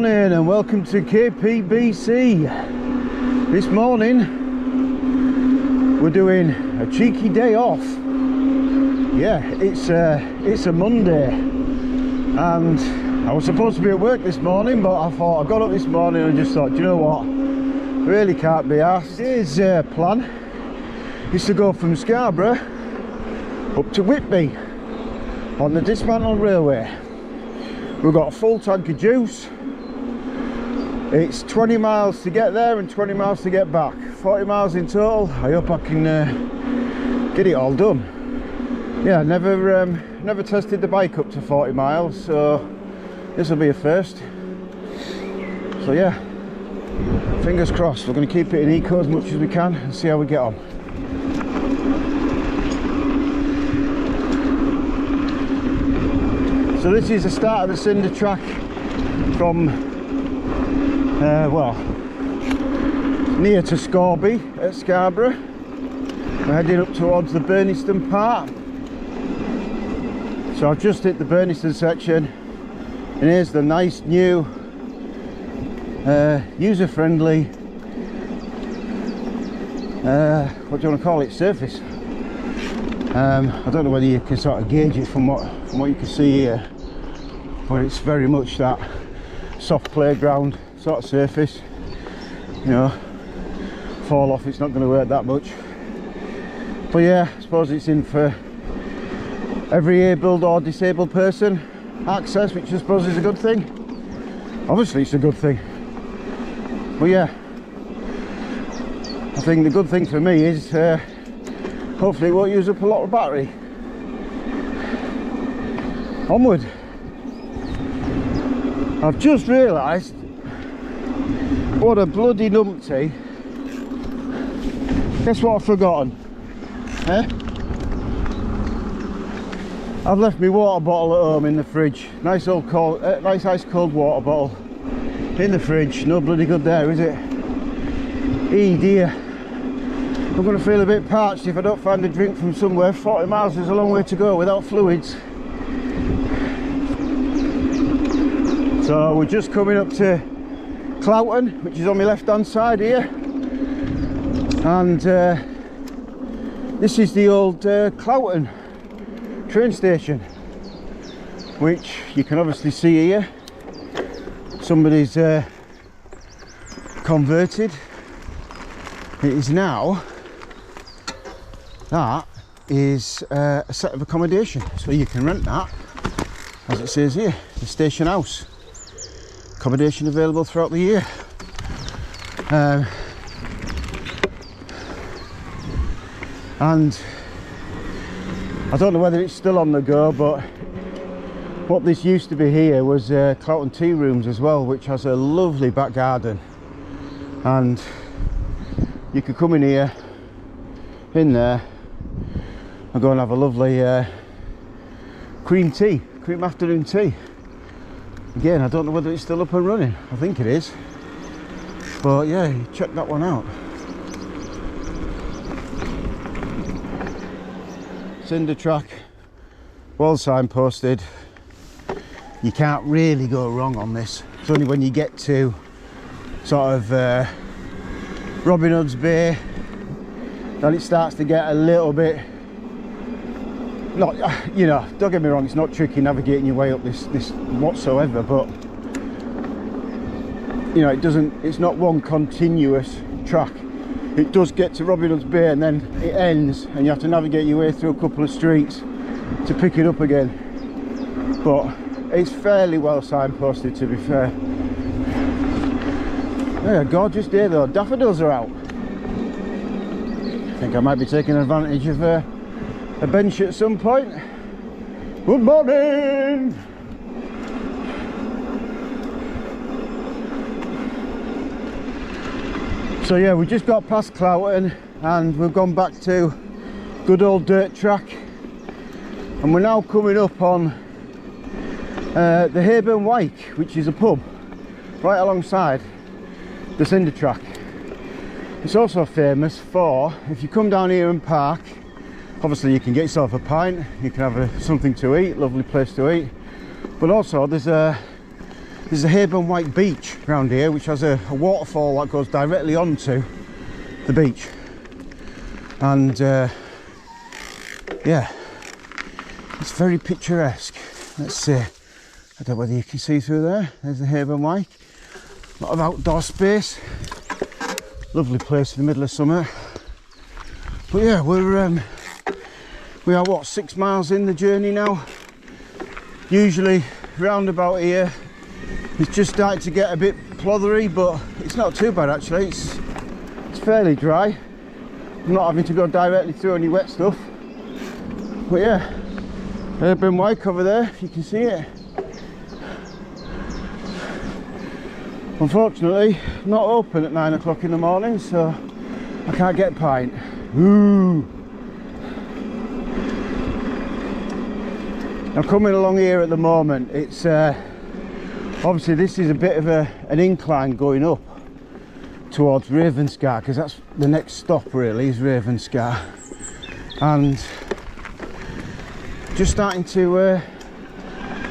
morning and welcome to KPBC. This morning we're doing a cheeky day off. Yeah, it's a Monday and I was supposed to be at work this morning, but I thought I got up this morning and just thought, do you know what, I really can't be arsed. Today's plan is to go from Scarborough up to Whitby on the Dismantled railway. We've got a full tank of juice. It's 20 miles to get there and 20 miles to get back, 40 miles in total. I hope I can get it all done. Yeah, never tested the bike up to 40 miles, so this will be a first. So yeah, fingers crossed. We're going to keep it in eco as much as we can and see how we get on. So this is the start of the Cinder track from well, near to Scarborough at Scarborough. We're heading up towards the Burniston part. So I've just hit the Burniston section, and here's the nice new user-friendly what do you want to call it, surface. I don't know whether you can sort of gauge it from what you can see here, but it's very much that soft playground sort of surface. You know, fall off, it's not going to hurt that much. But yeah, I suppose it's in for every abled or disabled person access, which I suppose is a good thing. Obviously it's a good thing. But yeah, I think the good thing for me is hopefully it won't use up a lot of battery. Onward. I've just realised what a bloody numpty. Guess what I've forgotten? Eh? I've left my water bottle at home in the fridge. Nice old cold, nice ice cold water bottle in the fridge. No bloody good there, is it? Eh dear. I'm going to feel a bit parched if I don't find a drink from somewhere. 40 miles is a long way to go without fluids. So we're just coming up to Cloughton, which is on my left hand side here, and this is the old Cloughton train station, which you can obviously see here. Somebody's converted. It is now, that is a set of accommodation, so you can rent that, as it says here, the station house. Accommodation available throughout the year. And I don't know whether it's still on the go, but what this used to be here was Cloughton Tea Rooms as well, which has a lovely back garden, and you could come in here, in there, and go and have a lovely cream afternoon tea. Again, I don't know whether it's still up and running. I think it is. But yeah, check that one out. Cinder track, well signposted. You can't really go wrong on this. It's only when you get to sort of Robin Hood's Bay that it starts to get a little bit, not, you know, don't get me wrong, it's not tricky navigating your way up this whatsoever, but you know, it's not one continuous track. It does get to Robin Hood's Bay and then it ends and you have to navigate your way through a couple of streets to pick it up again, but it's fairly well signposted, to be fair. Yeah, gorgeous day though. Daffodils are out. I think I might be taking advantage of a bench at some point. Good morning! So yeah, we just got past Cloughton and we've gone back to good old dirt track, and we're now coming up on the Hayburn Wyke, which is a pub right alongside the Cinder track. It's also famous for, if you come down here and park, obviously you can get yourself a pint, you can have something to eat, lovely place to eat, but also there's a there's a Hayburn White beach around here, which has a waterfall that goes directly onto the beach. And yeah, it's very picturesque. Let's see, I don't know whether you can see through there. There's the Hayburn White. A lot of outdoor space. Lovely place in the middle of summer. But yeah, we are what, 6 miles in the journey now. Usually round about here it's just starting to get a bit plothery, but it's not too bad actually. It's fairly dry. I'm not having to go directly through any wet stuff. But yeah, Hayburn White over there, if you can see it. Unfortunately, not open at 9 o'clock in the morning, so I can't get a pint. Ooh. Now coming along here at the moment, it's obviously this is a bit of an incline going up towards Ravenscar, because that's the next stop really, is Ravenscar. And just starting to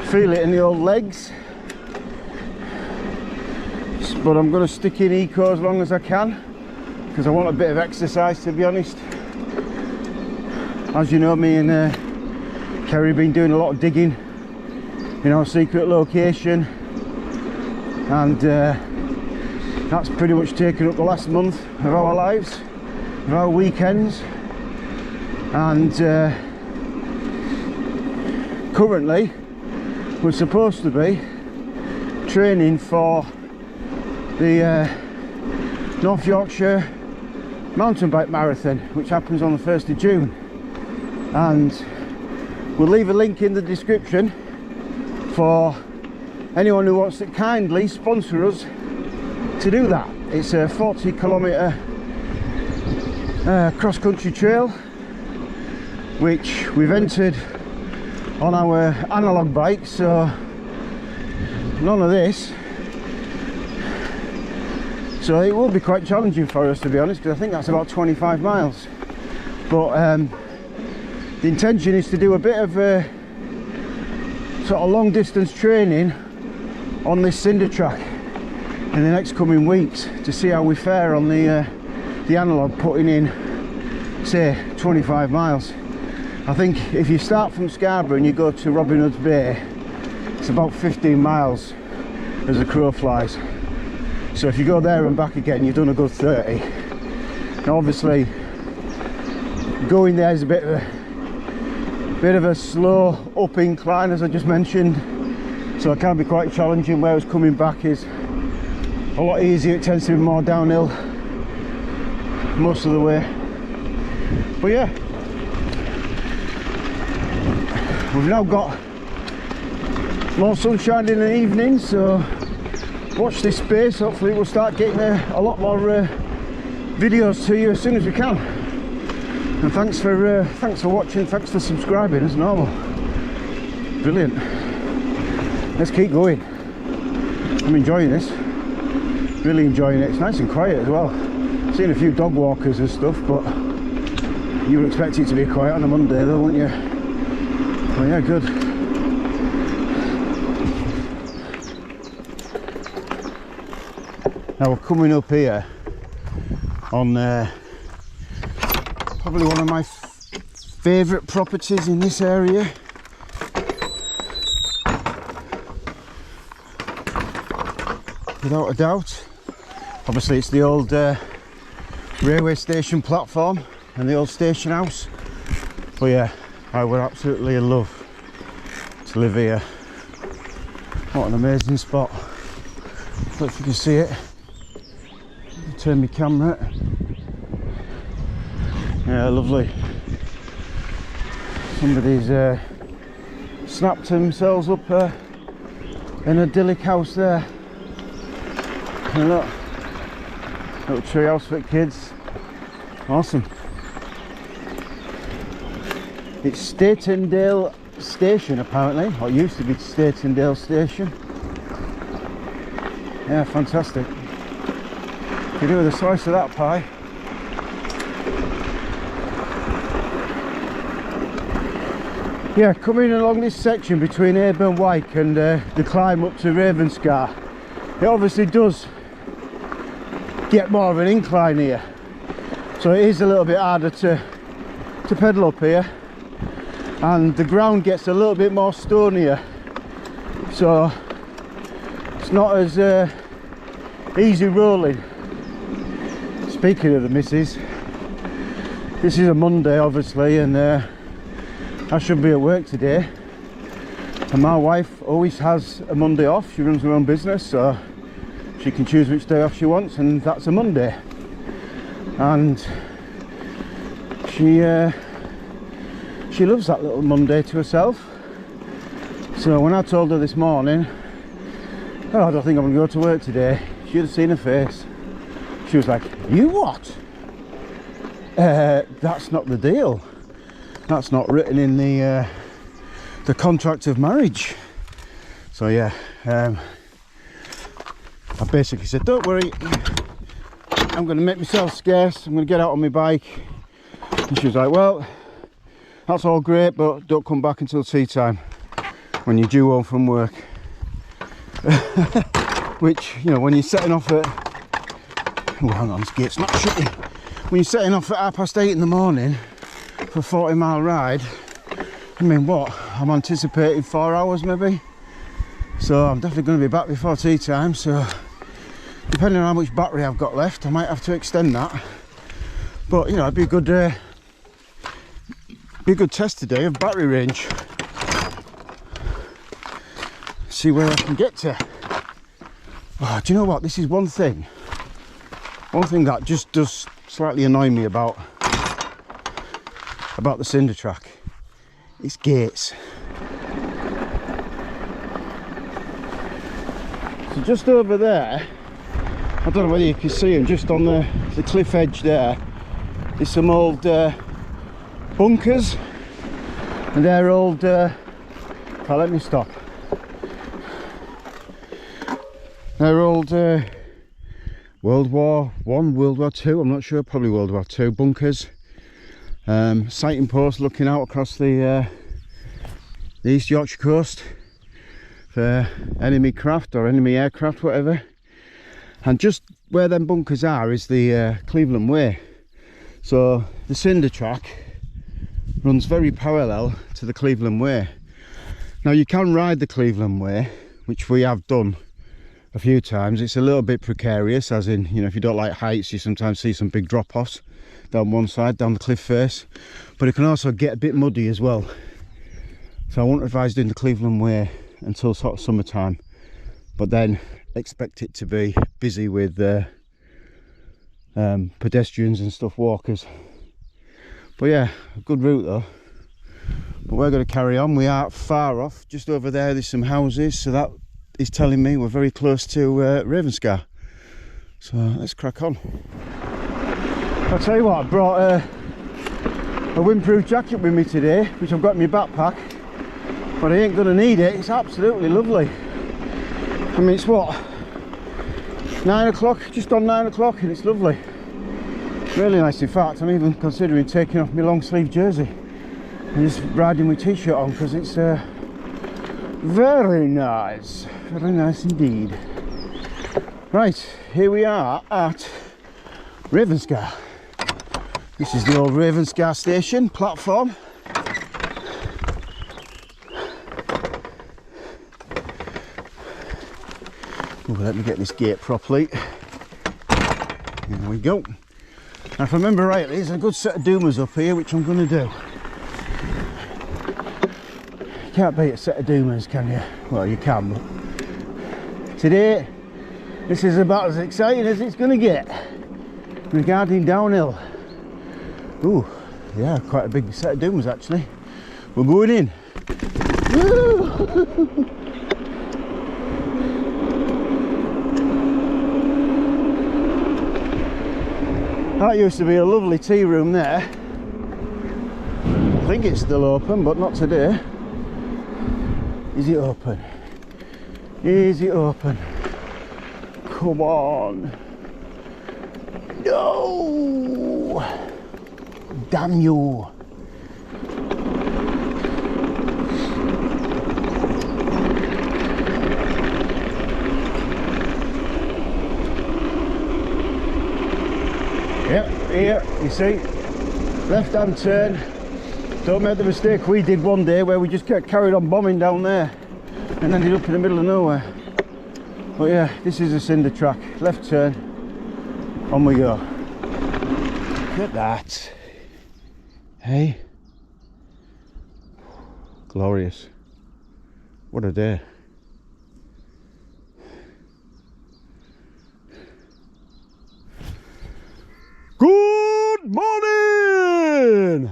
feel it in the old legs. But I'm going to stick in eco as long as I can, because I want a bit of exercise, to be honest. As you know, me and Kerry have been doing a lot of digging in our secret location, and that's pretty much taken up the last month of our lives, of our weekends. And currently we're supposed to be training for the North Yorkshire mountain bike marathon, which happens on the 1st of June. And we'll leave a link in the description for anyone who wants to kindly sponsor us to do that. It's a 40-kilometre cross-country trail, which we've entered on our analogue bike, so none of this. So it will be quite challenging for us, to be honest, because I think that's about 25 miles. But the intention is to do a bit of sort of long distance training on this Cinder track in the next coming weeks, to see how we fare on the analogue, putting in say 25 miles. I think if you start from Scarborough and you go to Robin Hood's Bay, it's about 15 miles as the crow flies. So if you go there and back again, you've done a good 30. Now obviously going there is a bit of a slow up incline, as I just mentioned, so it can be quite challenging, whereas coming back is a lot easier. It tends to be more downhill most of the way. But yeah, we've now got more sunshine in the evening, so watch this space. Hopefully we'll start getting a lot more videos to you as soon as we can. And thanks for watching, thanks for subscribing as normal. Brilliant. Let's keep going. I'm enjoying this, really enjoying it. It's nice and quiet as well. Seen a few dog walkers and stuff, but you would expect it to be quiet on a Monday though, wouldn't you? Well, yeah, good. Now we're coming up here on probably one of my favourite properties in this area. Without a doubt. Obviously it's the old railway station platform and the old station house. But yeah, I would absolutely love to live here. What an amazing spot. I don't know if you can see it. Turn my camera. Yeah, lovely. Somebody's snapped themselves up in a idyllic house there. And look, little tree house for kids. Awesome. It's Statendale Station apparently, or it used to be Statendale Station. Yeah, fantastic. You do with a slice of that pie. Yeah, coming along this section between Abbey and Whitby and the climb up to Ravenscar, it obviously does get more of an incline here, so it is a little bit harder to pedal up here, and the ground gets a little bit more stonier, so it's not as easy rolling. Speaking of the missus, this is a Monday obviously, and I should be at work today, and my wife always has a Monday off. She runs her own business, so she can choose which day off she wants, and that's a Monday. And she loves that little Monday to herself. So when I told her this morning, oh, I don't think I'm going to go to work today, she'd have seen her face. She was like, you what? That's not the deal. That's not written in the contract of marriage. So yeah, I basically said, don't worry, I'm going to make myself scarce, I'm going to get out on my bike. And she was like, well, that's all great, but don't come back until tea time when you're due home from work. Which, you know, when you're setting off at, oh hang on, this gate's not shutting. When you're setting off at 8:30 in the morning for a 40-mile ride, I mean, what, I'm anticipating 4 hours maybe, so I'm definitely going to be back before tea time. So depending on how much battery I've got left, I might have to extend that, but you know, it'd be a good test today of battery range, see where I can get to. Oh, do you know what, this is one thing that just does slightly annoy me about the Cinder track. It's gates. So just over there, I don't know whether you can see them, just on the cliff edge there, there's some old bunkers, and they're old, let me stop. They're old World War I, World War II, I'm not sure, probably World War II bunkers. Sighting posts looking out across the East Yorkshire coast for enemy craft or enemy aircraft, whatever. And just where them bunkers are is the Cleveland Way. So the Cinder track runs very parallel to the Cleveland Way. Now you can ride the Cleveland Way, which we have done a few times. It's a little bit precarious, as in, you know, if you don't like heights, you sometimes see some big drop-offs down one side, down the cliff face, but it can also get a bit muddy as well. So I wouldn't advise doing the Cleveland Way until sort of summertime, but then expect it to be busy with pedestrians and stuff, walkers. But yeah, a good route though. But we're going to carry on. We are far off. Just over there there's some houses, so that is telling me we're very close to Ravenscar. So let's crack on. I'll tell you what, I brought a windproof jacket with me today, which I've got in my backpack, but I ain't going to need it. It's absolutely lovely. I mean, it's what, 9 o'clock, just on 9 o'clock, and it's lovely. Really nice. In fact, I'm even considering taking off my long sleeve jersey and just riding my t-shirt on, because it's very nice indeed. Right, here we are at Ravenscar. This is the old Ravenscar station platform. Oh, let me get this gate properly. There we go. Now, if I remember rightly, there's a good set of doomers up here, which I'm going to do. You can't beat a set of doomers, can you? Well, you can, but today this is about as exciting as it's going to get regarding downhill. Ooh, yeah, quite a big set of doomers actually. We're going in. Woo! That used to be a lovely tea room there. I think it's still open, but not today. Is it open? Is it open? Come on. No! Damn you. Yep, here, you see, left hand turn. Don't make the mistake we did one day where we just carried on bombing down there and ended up in the middle of nowhere. But yeah, this is a cinder track. Left turn, on we go. Look at that. Hey, glorious. What a day. Good morning.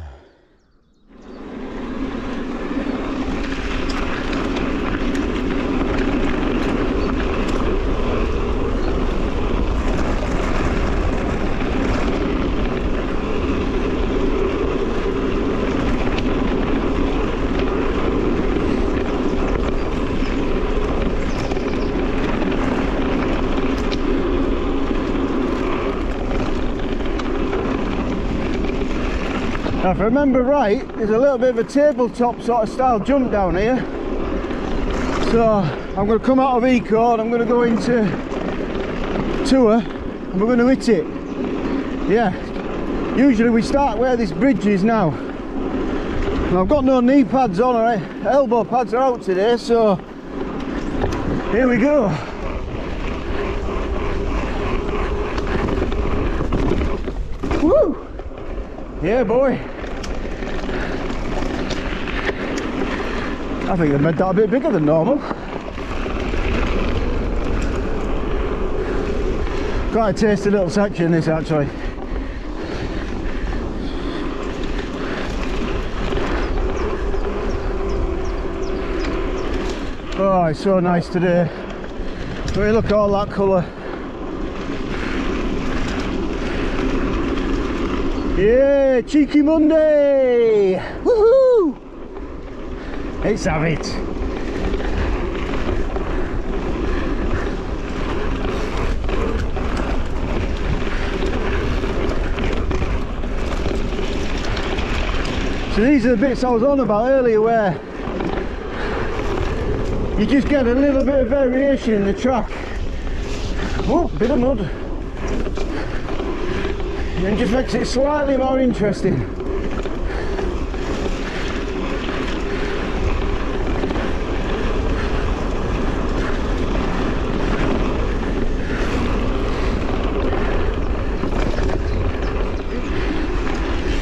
Now, if I remember right, there's a little bit of a tabletop sort of style jump down here. So I'm going to come out of Eco and I'm going to go into Tour and we're going to hit it. Yeah, usually we start where this bridge is now. And I've got no knee pads on, or elbow pads are out today, so here we go. Woo! Yeah, boy. I think they made that a bit bigger than normal. Quite a tasty little section, this, actually. Oh, it's so nice today. Really look at all that colour. Yeah, cheeky Monday! Woohoo! Let's have it. So these are the bits I was on about earlier where you just get a little bit of variation in the track. Oh, bit of mud. And just makes it slightly more interesting.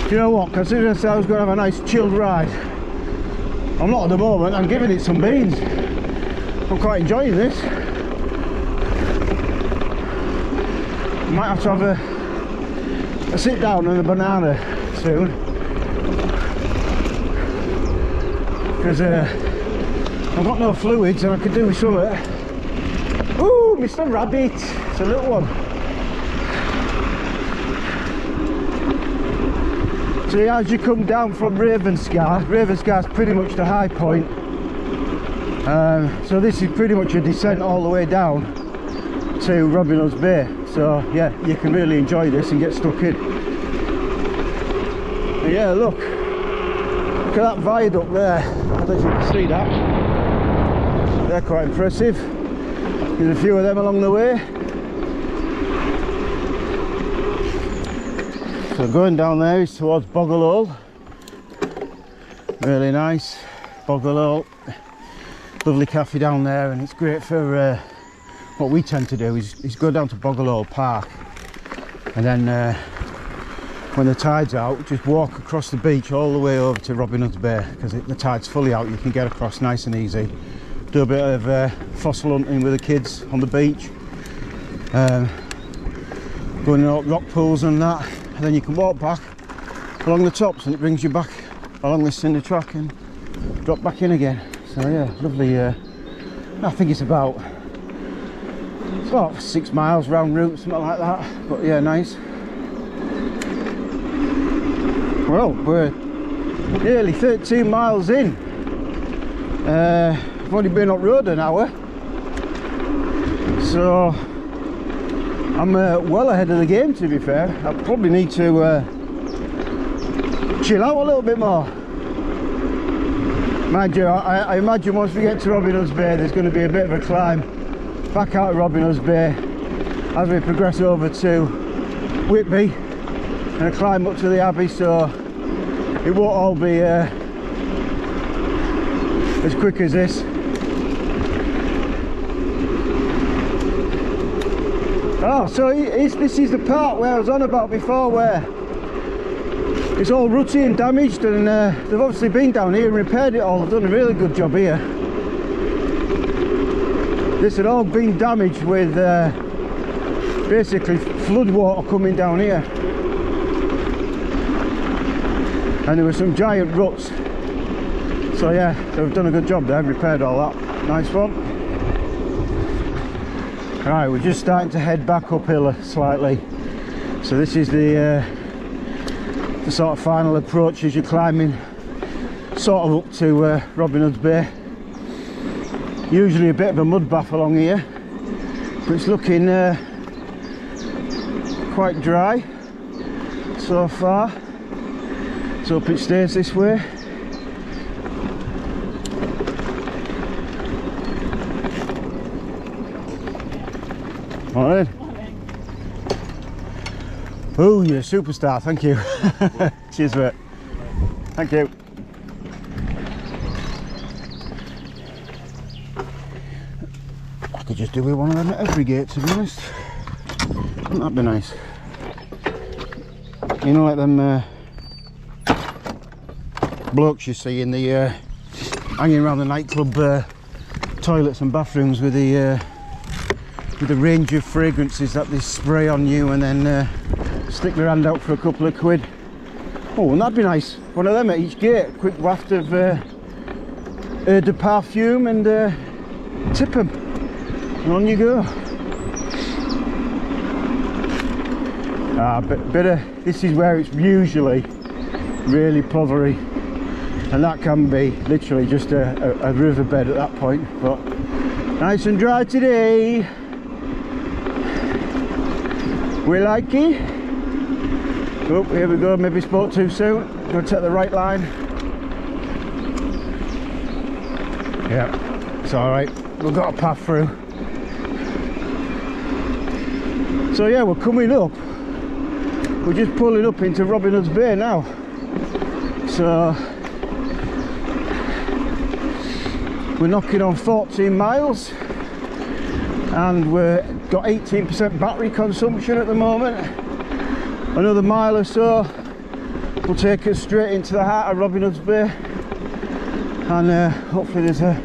Do you know what? Considering I was going to have a nice chilled ride, I'm not at the moment. I'm giving it some beans. I'm quite enjoying this. Might have to have a sit down and a banana soon, because I've got no fluids and I could do with some of it. Ooh, Mr. Rabbit! It's a little one. So as you come down from Ravenscar is pretty much the high point. So this is pretty much a descent all the way down to Robin Hood's Bay. So yeah, you can really enjoy this and get stuck in. But yeah, look at that viaduct there. I don't know if you can see that. They're quite impressive. There's a few of them along the way. So going down there is towards Bogglehole. Really nice. Bogglehole. Lovely cafe down there, and it's great for what we tend to do is go down to Bogglehole Park, and then when the tide's out, just walk across the beach all the way over to Robin Hood's Bay, because the tide's fully out. You can get across nice and easy. Do a bit of fossil hunting with the kids on the beach, going in rock pools and that, and then you can walk back along the tops and it brings you back along this cinder track and drop back in again. So yeah, lovely. I think it's about 6 miles round route, something like that, but yeah, nice. Well, we're nearly 13 miles in. I've only been up road an hour, so I'm well ahead of the game, to be fair. I probably need to chill out a little bit more. Mind you, I imagine once we get to Robin Hood's Bay there's going to be a bit of a climb back out of Robin Hood's Bay as we progress over to Whitby, and a climb up to the Abbey, so it won't all be as quick as this. Oh, so this is the part where I was on about before, where it's all rutty and damaged, and they've obviously been down here and repaired it all. They've done a really good job here. This had all been damaged with basically flood water coming down here, and there were some giant ruts. So yeah, they've done a good job there, repaired all that. Nice one. Right, we're just starting to head back uphill slightly. So this is the sort of final approach as you're climbing sort of up to Robin Hood's Bay. Usually a bit of a mud bath along here, but it's looking quite dry so far. So hope it stays this way. Morning. Oh, you're a superstar, thank you. Cheers for it. Thank you. I could just do with one of them at every gate, to be honest. Wouldn't that be nice? You know, like them blokes you see in the hanging around the nightclub toilets and bathrooms with the range of fragrances that they spray on you and then stick their hand out for a couple of quid. Oh, wouldn't that be nice? One of them at each gate, quick waft of eau de parfum, and tip them, and on you go. This is where it's usually really plovery, and that can be literally just a riverbed at that point, but nice and dry today. We like it. Oh, here we go, maybe spoke too soon. Gonna take the right line. Yeah, it's alright. We've got a path through. So yeah, we're coming up. We're just pulling up into Robin Hood's Bay now. So we're knocking on 14 miles, and we're got 18% battery consumption at the moment. Another mile or so will take us straight into the heart of Robin Hood's Bay, and hopefully there's a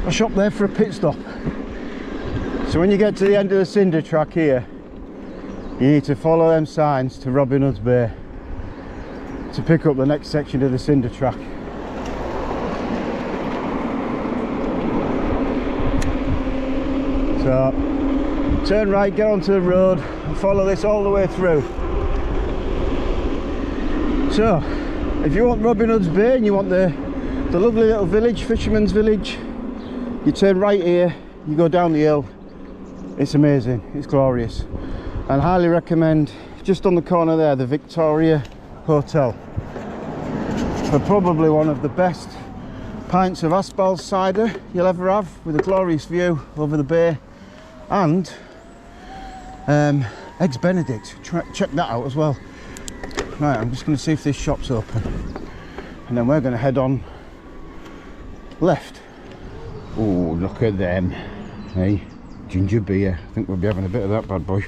shop there for a pit stop. So when you get to the end of the Cinder track here, you need to follow them signs to Robin Hood's Bay to pick up the next section of the Cinder track. So turn right, get onto the road and follow this all the way through. So if you want Robin Hood's Bay and you want the lovely little village, fisherman's village, you turn right here, you go down the hill. It's amazing, it's glorious, and highly recommend, just on the corner there, the Victoria Hotel, for probably one of the best pints of Aspal cider you'll ever have, with a glorious view over the bay, and Eggs Benedict. Check that out as well. Right, I'm just going to see if this shop's open, and then we're going to head on left. Oh, look at them. Hey, ginger beer. I think we'll be having a bit of that bad boy.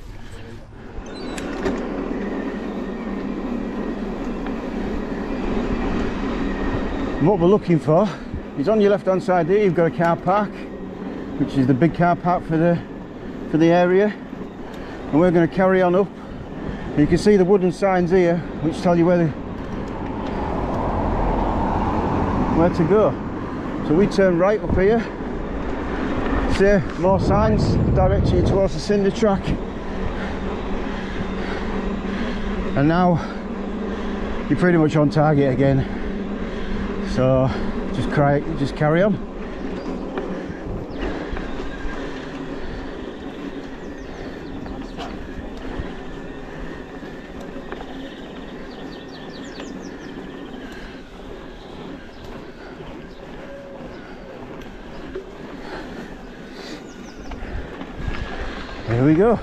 What we're looking for is on your left hand side here, you've got a car park, which is the big car park for the area, and we're going to carry on up. And you can see the wooden signs here which tell you where to go. So we turn right up here, see more signs directing you towards the Cinder track, and now you're pretty much on target again. So just carry on. Here we go.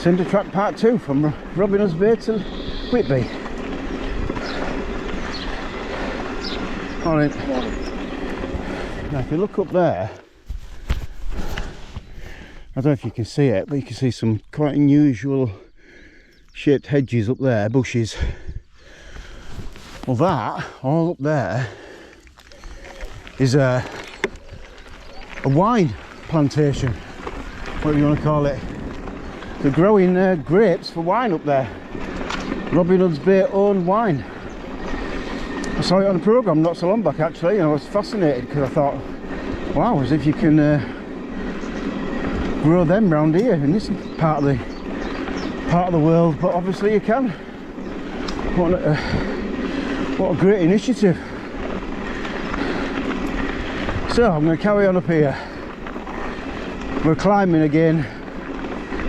Cinder track part 2 from Ravenscar to Whitby. Alright. Now if you look up there, I don't know if you can see it, but you can see some quite unusual shaped hedges up there, bushes. Well, that all up there is a wine plantation, whatever you want to call it. They're growing grapes for wine up there. Robin Hood's Bay owned wine. I saw it on a programme not so long back actually, and I was fascinated because I thought, wow, as if you can grow them round here in this part of the world, but obviously you can. What a great initiative. So I'm going to carry on up here. We're climbing again,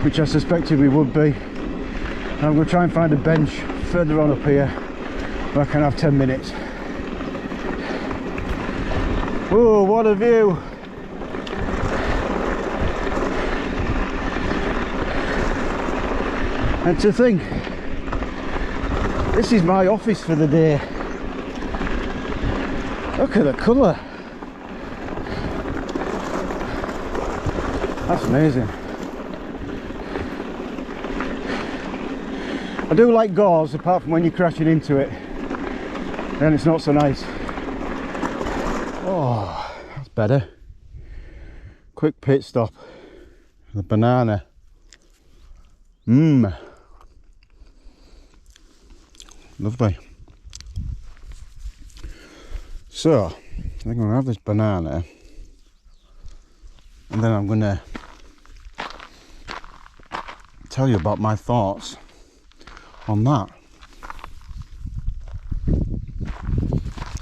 which I suspected we would be. And I'm going to try and find a bench further on up here where I can have 10 minutes. Oh, what a view! And to think, this is my office for the day. Look at the colour. That's amazing. I do like gauze, apart from when you're crashing into it, then it's not so nice. Oh, that's better. Quick pit stop. The banana. Mmm. Lovely. So, I think I'm going to have this banana, and then I'm going to tell you about my thoughts on that.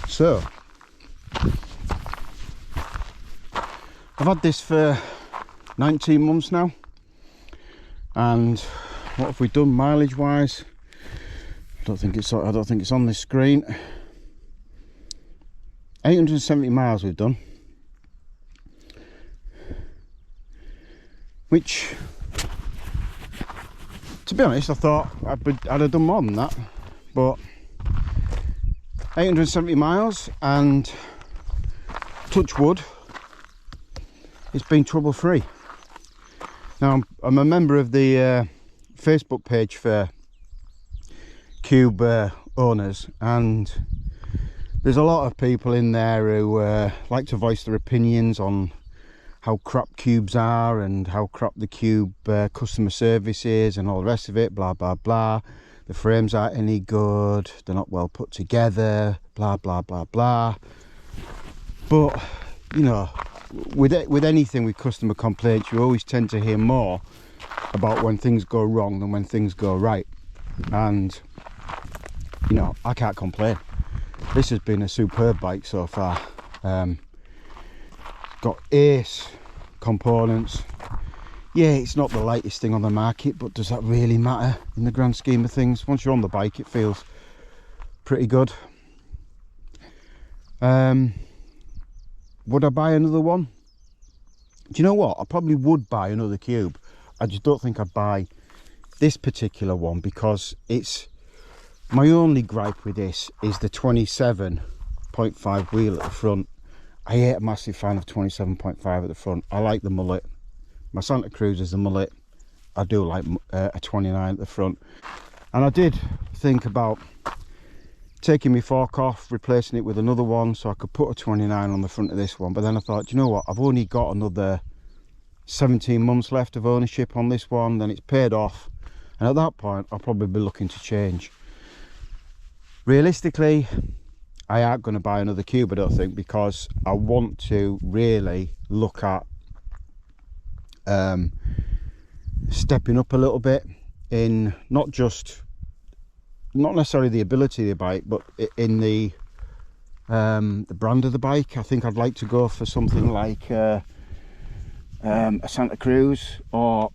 So, I've had this for 19 months now, and what have we done mileage wise? I don't think it's on this screen. 870 miles we've done, which, to be honest, I thought I'd have done more than that, but 870 miles, and touch wood, it's been trouble free. Now I'm a member of the Facebook page for cube owners, and there's a lot of people in there who like to voice their opinions on how crap cubes are and how crap the cube customer service is and all the rest of it, blah blah blah. The frames aren't any good, they're not well put together, blah blah blah blah. But you know, with anything with customer complaints, you always tend to hear more about when things go wrong than when things go right. And you know, I can't complain. This has been a superb bike so far. Got ace components. Yeah, it's not the latest thing on the market, but does that really matter in the grand scheme of things? Once you're on the bike, it feels pretty good. Would I buy another one? Do you know what? I probably would buy another cube. I just don't think I'd buy this particular one, because it's, my only gripe with this is the 27.5 wheel at the front. I hate a massive fan of 27.5 at the front. I like the mullet. My Santa Cruz is the mullet. I do like a 29 at the front. And I did think about taking my fork off, replacing it with another one so I could put a 29 on the front of this one. But then I thought, you know what, I've only got another 17 months left of ownership on this one, then it's paid off, and at that point I'll probably be looking to change. Realistically, I aren't going to buy another cube, I don't think, because I want to really look at stepping up a little bit in not necessarily the ability of the bike, but in the brand of the bike. I think I'd like to go for something like a Santa Cruz, or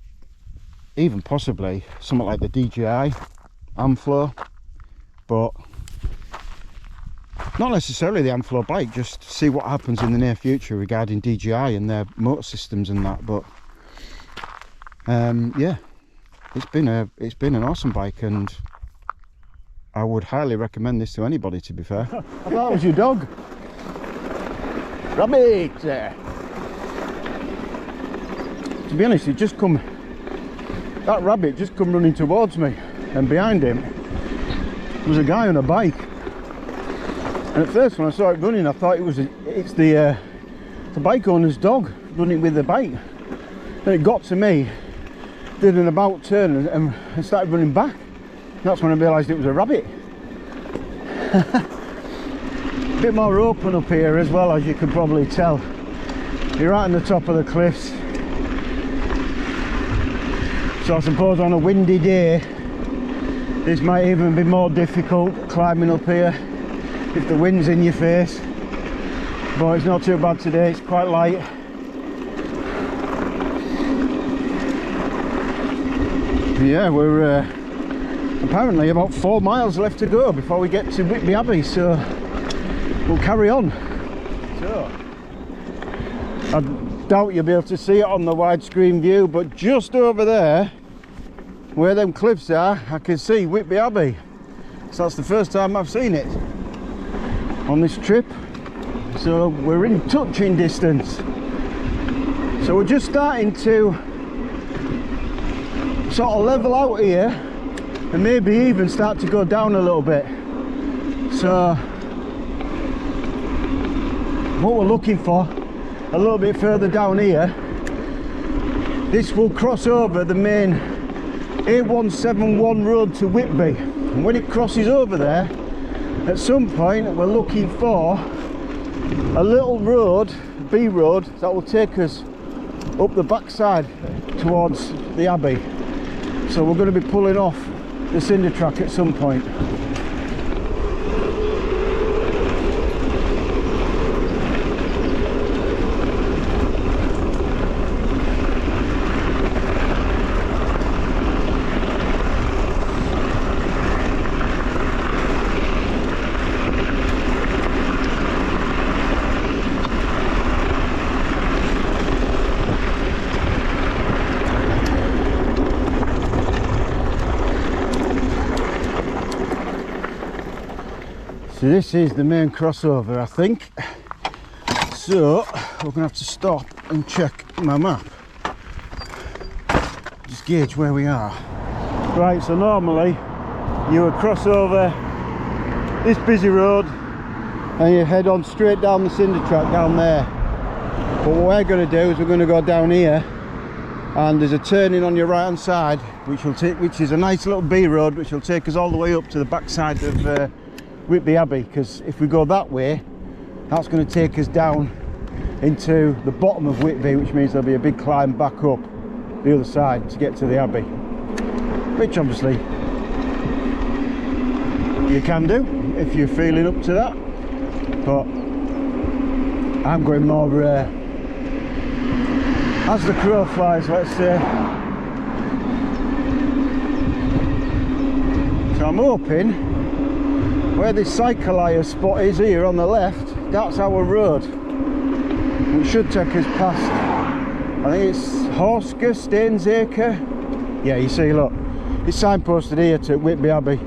even possibly something like the DJI Amflow, but not necessarily the Amflow bike, just to see what happens in the near future regarding DJI and their motor systems and that. But yeah, it's been an awesome bike, and I would highly recommend this to anybody, to be fair. I thought that was your dog. Rabbit! To be honest, that rabbit just come running towards me, and behind him was a guy on a bike. And at first when I saw it running, I thought it's the bike owner's dog running with the bike. Then it got to me, did an about turn and started running back. That's when I realised it was a rabbit. A bit more open up here as well, as you can probably tell. You're right on the top of the cliffs. So I suppose on a windy day, this might even be more difficult climbing up here if the wind's in your face. But it's not too bad today, it's quite light. Yeah, we're apparently about 4 miles left to go before we get to Whitby Abbey, so we'll carry on. So I doubt you'll be able to see it on the widescreen view, but just over there where them cliffs are, I can see Whitby Abbey. So that's the first time I've seen it on this trip, so we're in touching distance. So we're just starting to sort of level out here and maybe even start to go down a little bit. So what we're looking for a little bit further down here, this will cross over the main A171 road to Whitby, and when it crosses over there, at some point we're looking for a little road, B road, that will take us up the backside towards the Abbey. So we're going to be pulling off the Cinder track at some point. So this is the main crossover, I think. So we're gonna have to stop and check my map. Just gauge where we are. Right, so normally you would cross over this busy road and you head on straight down the Cinder track down there. But what we're gonna do is we're gonna go down here, and there's a turning on your right hand side which is a nice little B road which will take us all the way up to the backside of Whitby Abbey, because if we go that way, that's going to take us down into the bottom of Whitby, which means there'll be a big climb back up the other side to get to the Abbey, which obviously you can do if you're feeling up to that, but I'm going more as the crow flies, let's say. So I'm hoping where this cycle hire spot is here on the left, that's our road, which should take us past, I think it's Horsker, Stainsacre. Yeah, you see, look, it's signposted here to Whitby Abbey.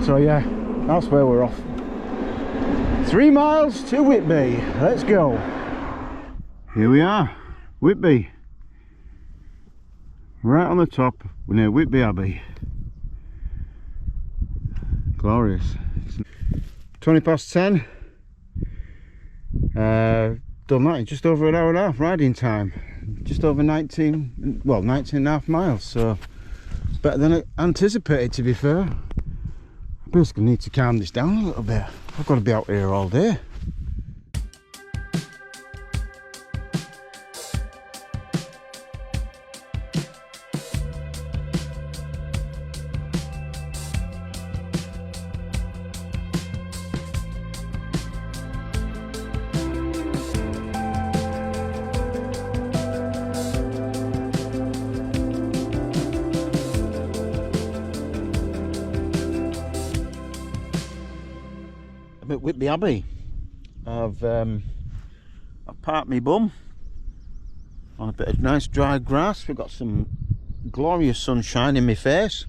So yeah, that's where we're off. 3 miles to Whitby, let's go. Here we are, Whitby. Right on the top, we're near Whitby Abbey. Glorious. 20 past 10. Done that in just over an hour and a half riding time. Just over 19 and a half miles. So better than I anticipated, to be fair. I basically need to calm this down a little bit. I've got to be out here all day. At Whitby Abbey, I've parked my bum on a bit of nice dry grass. We've got some glorious sunshine in my face.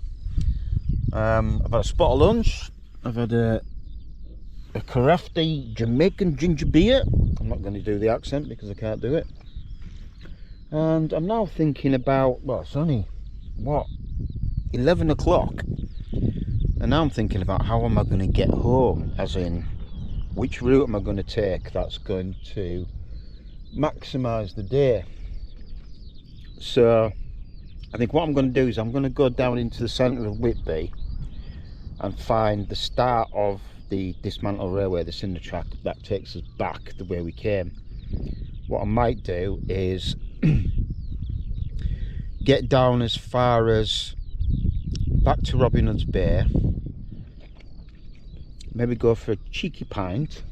I've had a spot of lunch. I've had a crafty Jamaican ginger beer. I'm not going to do the accent because I can't do it. And I'm now thinking about, well, it's only, what, 11 o'clock. And now I'm thinking about how am I going to get home, as in which route am I going to take that's going to maximise the day. So I think what I'm going to do is I'm going to go down into the centre of Whitby and find the start of the Dismantled railway, the Cinder track that takes us back the way we came. What I might do is get down as far as back to Robin Hood's Bay, maybe go for a cheeky pint,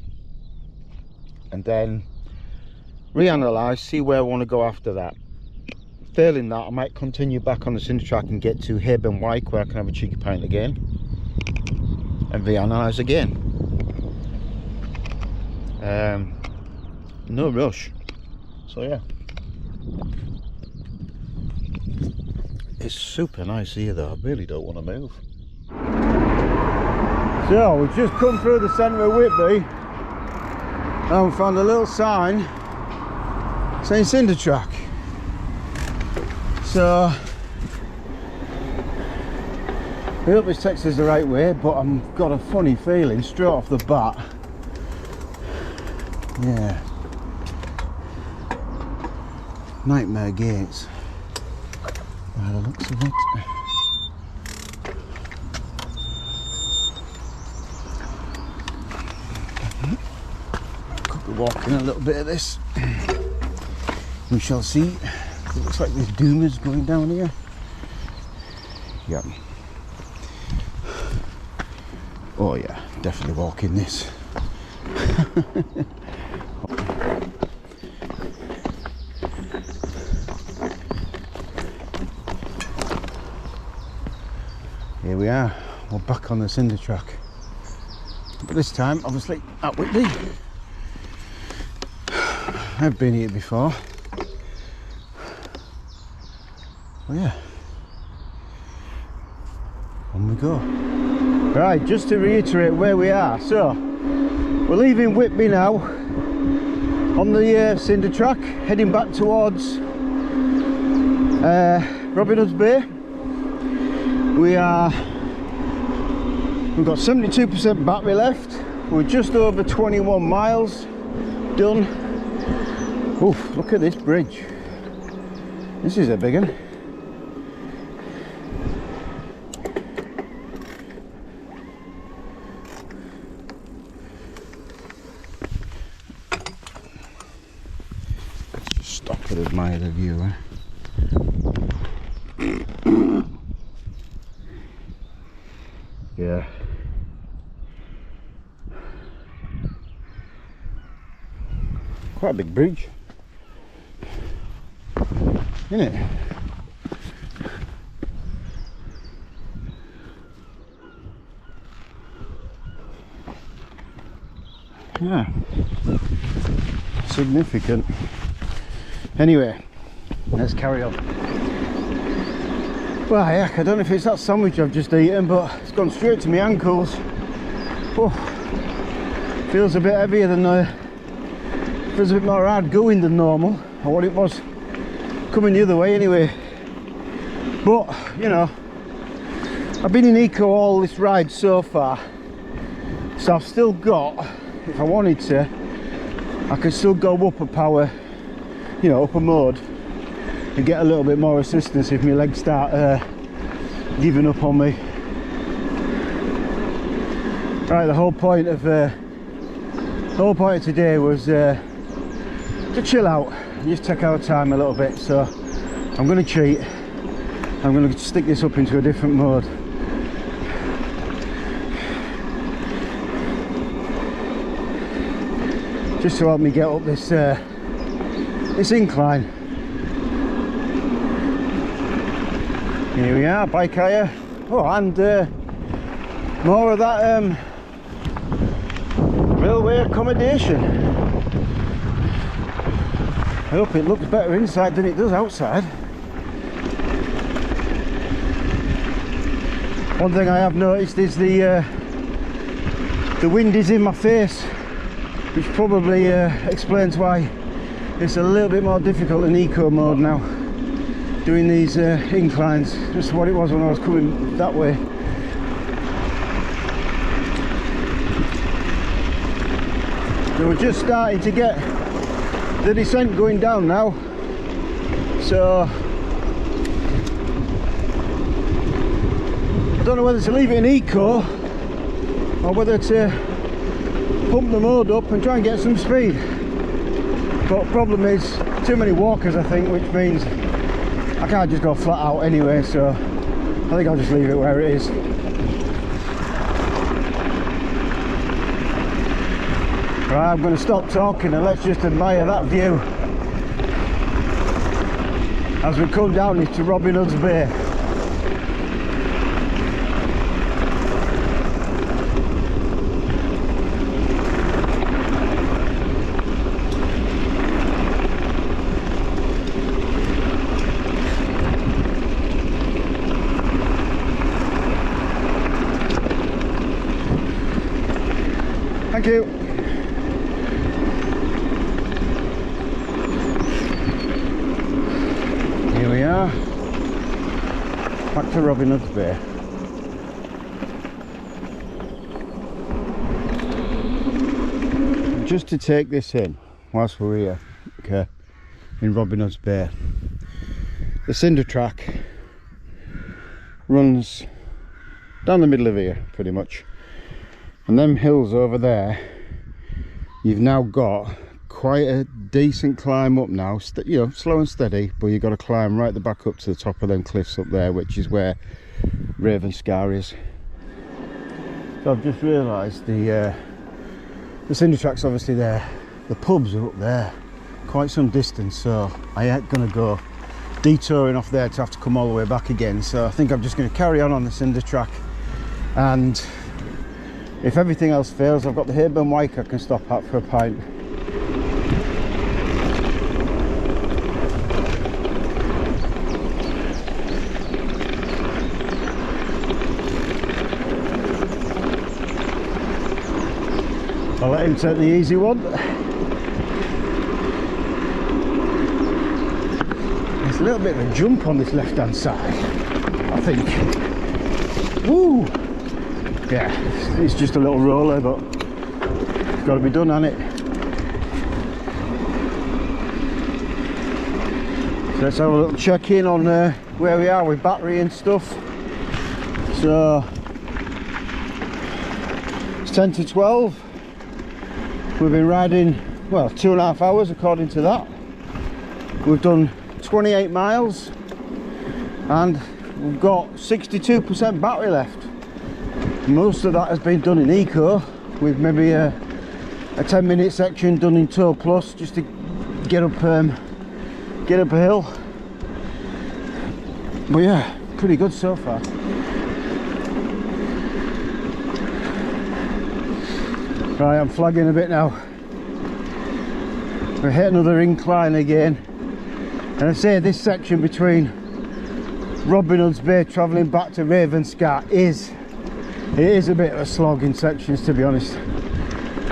and then reanalyse, see where I want to go after that. Failing that, I might continue back on the Cinder track and get to Habe and Wyke, where I can have a cheeky pint again and reanalyse again. No rush. So yeah, it's super nice here though. I really don't want to move. So we've just come through the centre of Whitby and we found a little sign saying Cinder track. So I hope this takes us the right way, but I've got a funny feeling straight off the bat. Yeah. Nightmare gates by the looks of it. Could be walking a little bit of this. We shall see. It looks like there's doomers going down here. Yep. Oh yeah, definitely walking this. Here we are, we're back on the Cinder track. But this time, obviously, at Whitby. I've been here before. Oh yeah. On we go. Right, just to reiterate where we are. So, we're leaving Whitby now on the Cinder track, heading back towards Robin Hood's Bay. We've got 72% battery left. We're just over 21 miles done. Oof, look at this bridge. This is a big one. Let's just stop and admire the view, eh? Yeah. Quite a big bridge, isn't it? Yeah. Significant. Anyway, let's carry on. Well, heck, I don't know if it's that sandwich I've just eaten, but it's gone straight to my ankles. Oh, feels a bit heavier than feels a bit more hard going than normal, or what it was coming the other way anyway. But you know, I've been in eco all this ride so far, so I've still got, if I wanted to, I could still go up a power, you know, up a mode and get a little bit more assistance if my legs start giving up on me. Right, the whole point of today was to chill out and just take our time a little bit. So I'm going to cheat. I'm going to stick this up into a different mode. Just to help me get up this this incline. Here we are, bike hire. Oh, and more of that railway accommodation. I hope it looks better inside than it does outside. One thing I have noticed is the wind is in my face, which probably explains why it's a little bit more difficult in eco mode now, doing these inclines. Just what it was when I was coming that way. So we're just starting to get the descent going down now, so I don't know whether to leave it in eco or whether to pump the mode up and try and get some speed. But the problem is too many walkers, I think, which means I can't just go flat out anyway, so I think I'll just leave it where it is. Right, I'm going to stop talking and let's just admire that view as we come down into Robin Hood's Bay. Thank you. Here we are, back to Robin Hood's Bay. Just to take this in whilst we're here, okay, in Robin Hood's Bay. The Cinder track runs down the middle of here, pretty much. And them hills over there, you've now got quite a decent climb up now, you know, slow and steady, but you've got to climb right the back up to the top of them cliffs up there, which is where Ravenscar is. So I've just realised the Cinder track's obviously there, the pubs are up there, quite some distance, so I ain't going to go detouring off there to have to come all the way back again. So I think I'm just going to carry on the Cinder track, and if everything else fails, I've got the Hayburn Wyke I can stop at for a pint. I'll let him take the easy one. There's a little bit of a jump on this left hand side, I think. Woo! Yeah, it's just a little roller, but it's got to be done, hasn't it? So let's have a little check in on where we are with battery and stuff. So it's 10 to 12. We've been riding, well, 2.5 hours according to that. We've done 28 miles and we've got 62% battery left. Most of that has been done in eco, with maybe a 10-minute section done in tow plus, just to get up a hill. But yeah, pretty good so far. Right, I'm flagging a bit now. We hit another incline again, and I say this section between Robin Hood's Bay travelling back to Ravenscar it is a bit of a slog in sections, to be honest.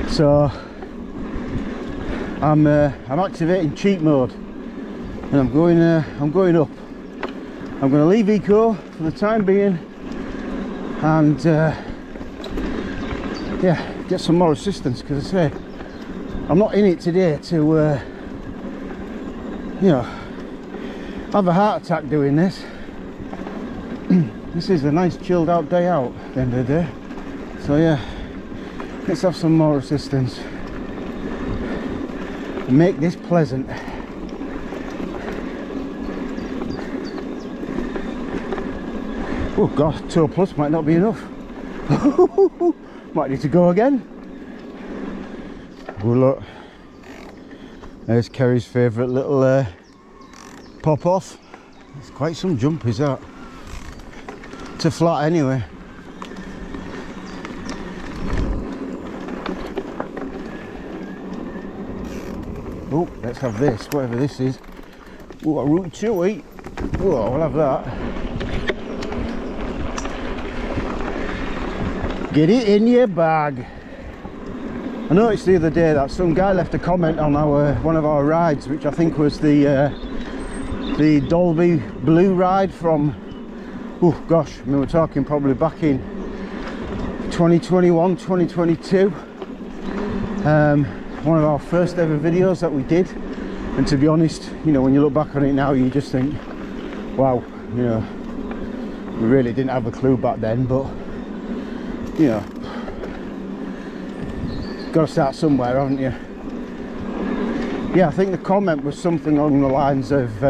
So I'm activating cheat mode, and I'm going up. I'm going to leave eco for the time being, and yeah, get some more assistance, because I say I'm not in it today to you know, have a heart attack doing this. This is a nice chilled out day out at the end of the day. So yeah, let's have some more assistance and make this pleasant. Oh god, 2 plus might not be enough. Might need to go again. Oh look, there's Kerry's favourite little pop off. It's quite some jump, is that? To flat anyway. Oh, let's have this, whatever this is. Oh, a Route 2 eat. Oh, we'll have that. Get it in your bag. I noticed the other day that some guy left a comment on one of our rides, which I think was the Dolby Blue ride from, oh gosh, I mean, we're talking probably back in 2021, 2022. One of our first ever videos that we did, and to be honest, you know, when you look back on it now, you just think, wow, you know, we really didn't have a clue back then. But you know, got to start somewhere, haven't you? Yeah, I think the comment was something along the lines of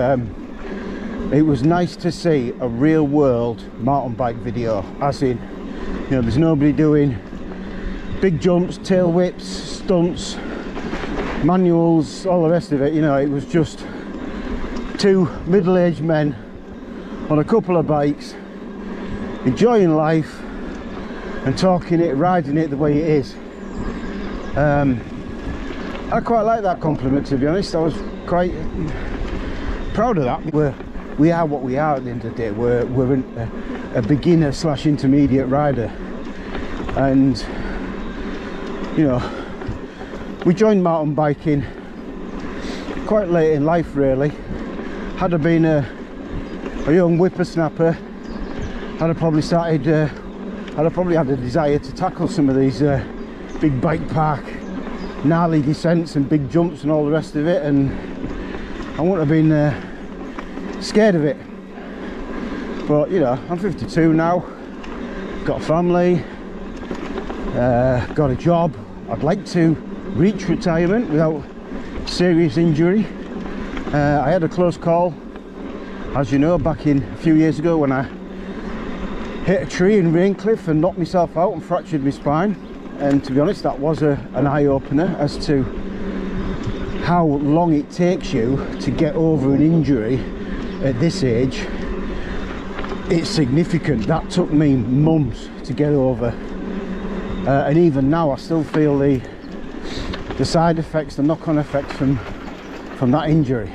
it was nice to see a real world mountain bike video, as in, you know, there's nobody doing big jumps, tail whips, stunts, manuals, all the rest of it. You know, it was just two middle-aged men on a couple of bikes, enjoying life and talking it, riding it the way it is. I quite like that compliment, to be honest. I was quite proud of that. We are what we are at the end of the day. We're a beginner / intermediate rider, and you know, we joined mountain biking quite late in life, really. Had I been a young whippersnapper, I'd have probably had a desire to tackle some of these big bike park, gnarly descents and big jumps and all the rest of it, and I wouldn't have been scared of it. But you know, I'm 52 now, got a family, got a job. I'd like to reach retirement without serious injury. I had a close call, as you know, back in a few years ago when I hit a tree in Raincliffe and knocked myself out and fractured my spine. And to be honest, that was an eye-opener as to how long it takes you to get over an injury at this age. It's significant. That took me months to get over, and even now I still feel the side effects, the knock-on effects from that injury.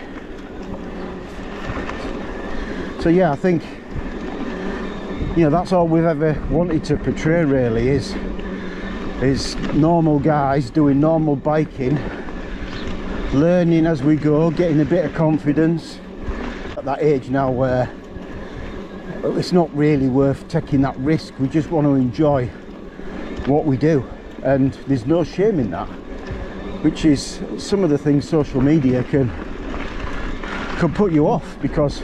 So yeah, I think, you know, that's all we've ever wanted to portray, really, is normal guys doing normal biking, learning as we go, getting a bit of confidence at that age now where it's not really worth taking that risk. We just want to enjoy what we do, and there's no shame in that, which is some of the things social media can put you off, because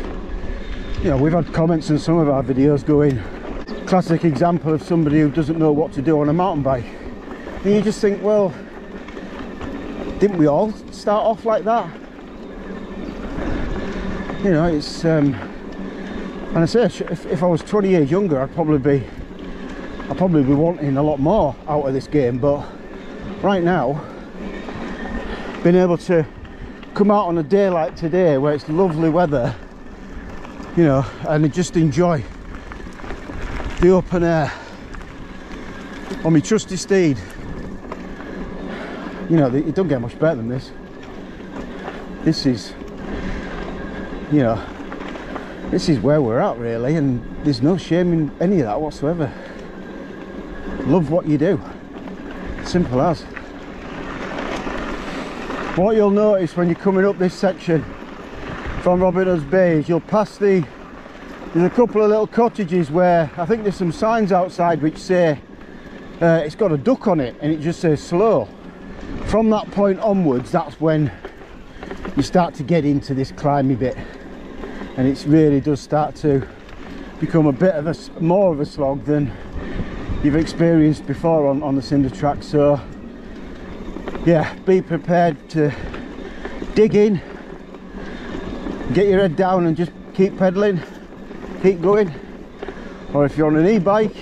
you know, we've had comments in some of our videos going, classic example of somebody who doesn't know what to do on a mountain bike. And you just think, well, didn't we all start off like that? You know, it's and I say, if I was 20 years younger, I'd probably be wanting a lot more out of this game. But right now, being able to come out on a day like today where it's lovely weather, you know, and just enjoy the open air on my trusty steed. You know, you don't get much better than this. This is, you know, this is where we're at, really, and there's no shame in any of that whatsoever. Love what you do. Simple as. What you'll notice when you're coming up this section from Robin Hood's Bay is you'll pass there's a couple of little cottages where I think there's some signs outside which say it's got a duck on it, and it just says slow. From that point onwards, that's when you start to get into this climby bit, and it really does start to become a bit of more of a slog than you've experienced before on the Cinder track. So yeah, be prepared to dig in, get your head down and just keep pedaling, keep going. Or if you're on an e-bike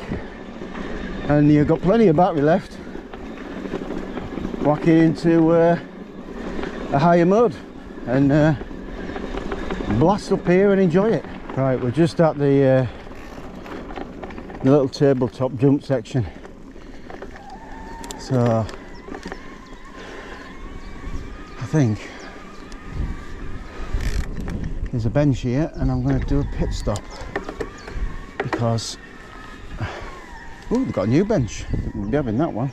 and you've got plenty of battery left, whack it into a higher mode and blast up here and enjoy it. Right, we're just at the little tabletop jump section. So I think there's a bench here, and I'm going to do a pit stop because Oh, they've got a new bench. We'll be having that one.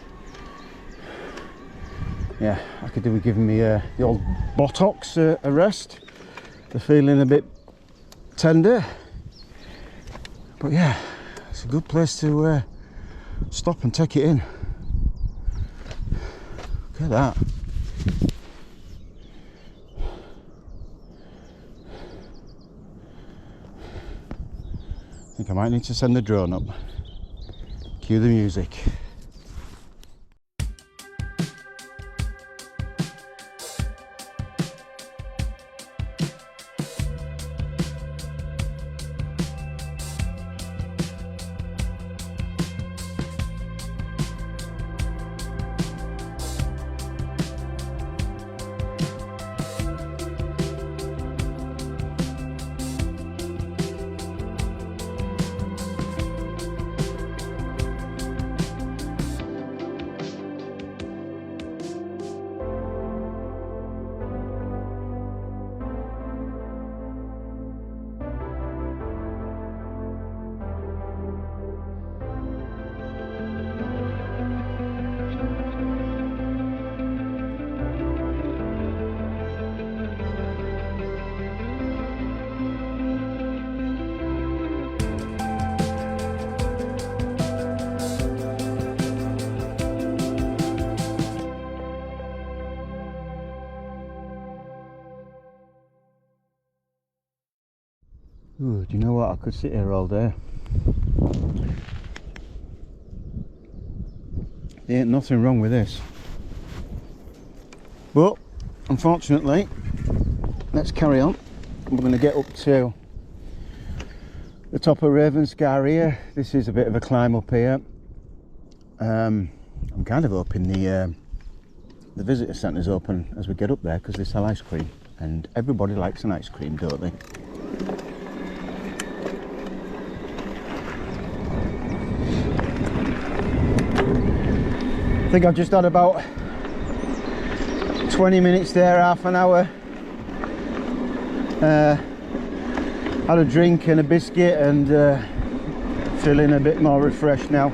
Yeah, I could do with giving me the old buttocks a rest. They're feeling a bit tender. But yeah, it's a good place to stop and take it in. Look at that. I think I might need to send the drone up. Cue the music. Ooh, do you know what? I could sit here all day. There ain't nothing wrong with this. But, unfortunately, let's carry on. We're going to get up to the top of Ravenscar here. This is a bit of a climb up here. I'm kind of hoping the visitor centre's open as we get up there, because they sell ice cream. And everybody likes an ice cream, don't they? I think I've just had about 20 minutes there, half an hour. Had a drink and a biscuit and feeling a bit more refreshed now.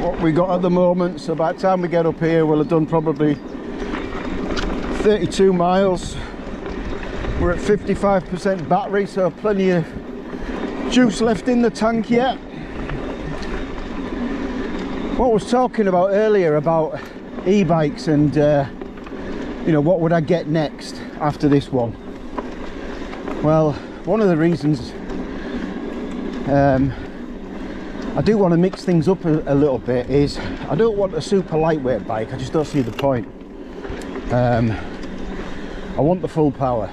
What we got at the moment, so by the time we get up here we'll have done probably 32 miles. We're at 55% battery, so plenty of juice left in the tank yet. What I was talking about earlier about e-bikes and you know, what would I get next after this one? Well, one of the reasons I do want to mix things up a little bit is I don't want a super lightweight bike. I just don't see the point. I want the full power,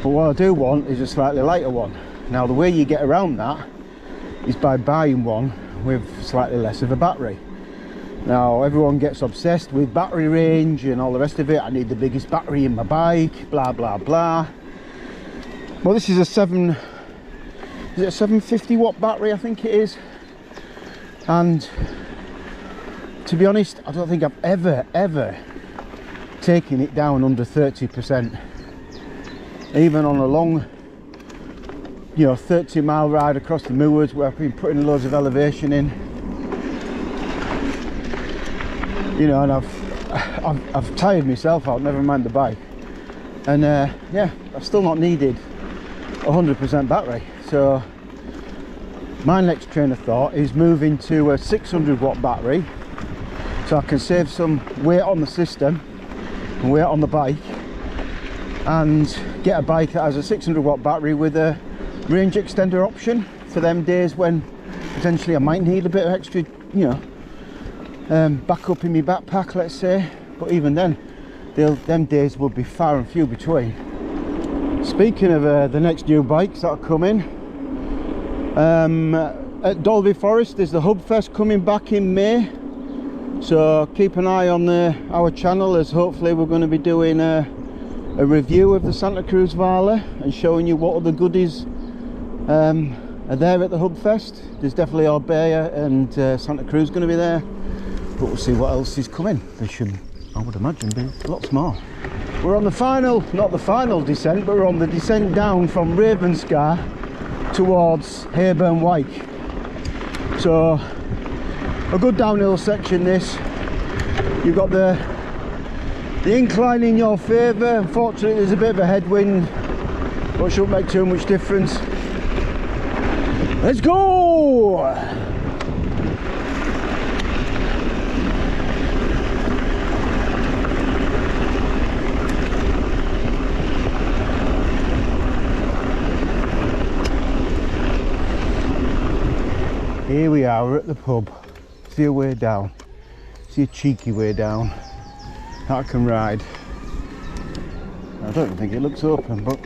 but what I do want is a slightly lighter one. Now the way you get around that is by buying one with slightly less of a battery. Now everyone gets obsessed with battery range and all the rest of it. I need the biggest battery in my bike, blah blah blah. Well, this is a 750 watt battery, I think it is, and to be honest I don't think I've ever taken it down under 30%, even on a long, you know, 30-mile ride across the moors where I've been putting loads of elevation in, you know, and I've tired myself out, never mind the bike. And yeah, I've still not needed 100% battery. So my next train of thought is moving to a 600 watt battery, so I can save some weight on the system and weight on the bike, and get a bike that has a 600 watt battery with a range extender option for them days when potentially I might need a bit of extra, you know, backup in my backpack, let's say. But even then, them days will be far and few between. Speaking of the next new bikes that are coming, at Dalby Forest there's the Hub Fest coming back in May, so keep an eye on our channel, as hopefully we're going to be doing a review of the Santa Cruz Vala and showing you what other goodies are there at the Hub Fest. There's definitely Orbea and Santa Cruz going to be there, but we'll see what else is coming. There should, I would imagine, be lots more. We're on the final, not the final descent, but we're on the descent down from Ravenscar towards Hayburn Wyke. So a good downhill section this. You've got the incline in your favour. Unfortunately there's a bit of a headwind, but shouldn't make too much difference. Let's go! Here we are, we're at the pub. See a way down. See a cheeky way down that I can ride. I don't even think it looks open, but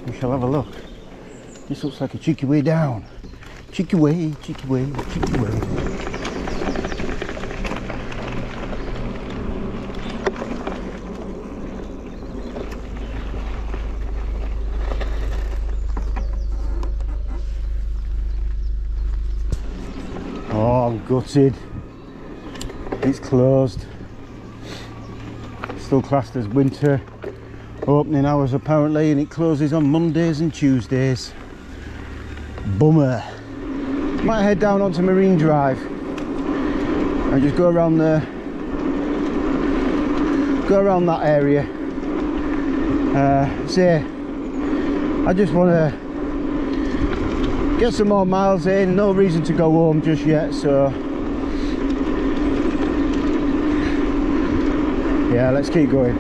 we shall have a look. This looks like a cheeky way down. Cheeky way, cheeky way, cheeky way. Oh, I'm gutted. It's closed. Still classed as winter opening hours apparently, and it closes on Mondays and Tuesdays. Bummer. Might head down onto Marine Drive and just go around that area. Say, I just want to get some more miles in. No reason to go home just yet, so yeah, let's keep going.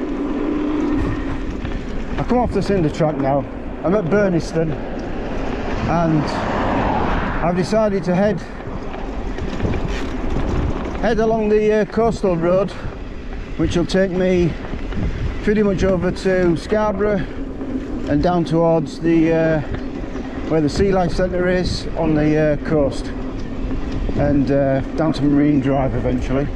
I come off the Cinder track now. I'm at Burniston and I've decided to head along the coastal road, which will take me pretty much over to Scarborough and down towards the where the Sea Life Centre is on the coast, and down to Marine Drive eventually.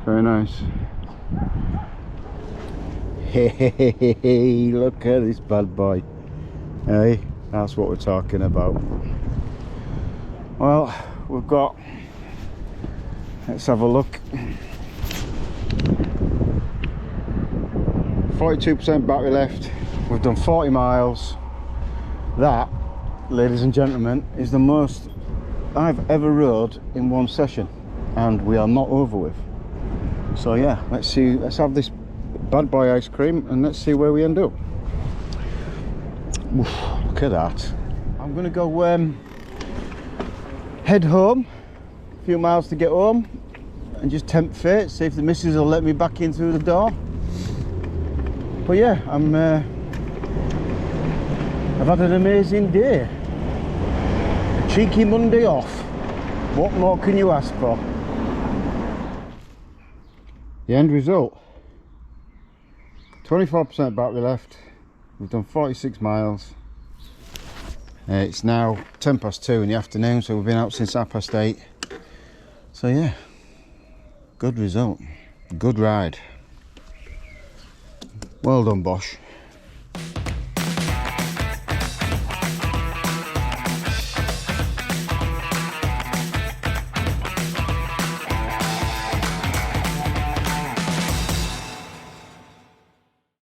Very nice. Hey, look at this bad boy. Hey, that's what we're talking about. Well, we've got, let's have a look. 42% battery left. We've done 40 miles. That, ladies and gentlemen, is the most I've ever rode in one session, and we are not over with. So yeah, let's see, let's have this bad boy ice cream and let's see where we end up. Oof, look at that. I'm gonna go head home, a few miles to get home, and just tempt fate, see if the missus will let me back in through the door. But yeah, I've had an amazing day. A cheeky Monday off. What more can you ask for? The end result, 24% battery left. We've done 46 miles. It's now 10 past 2 in the afternoon, so we've been out since 8:30. So yeah, good result, good ride. Well done, Bosch.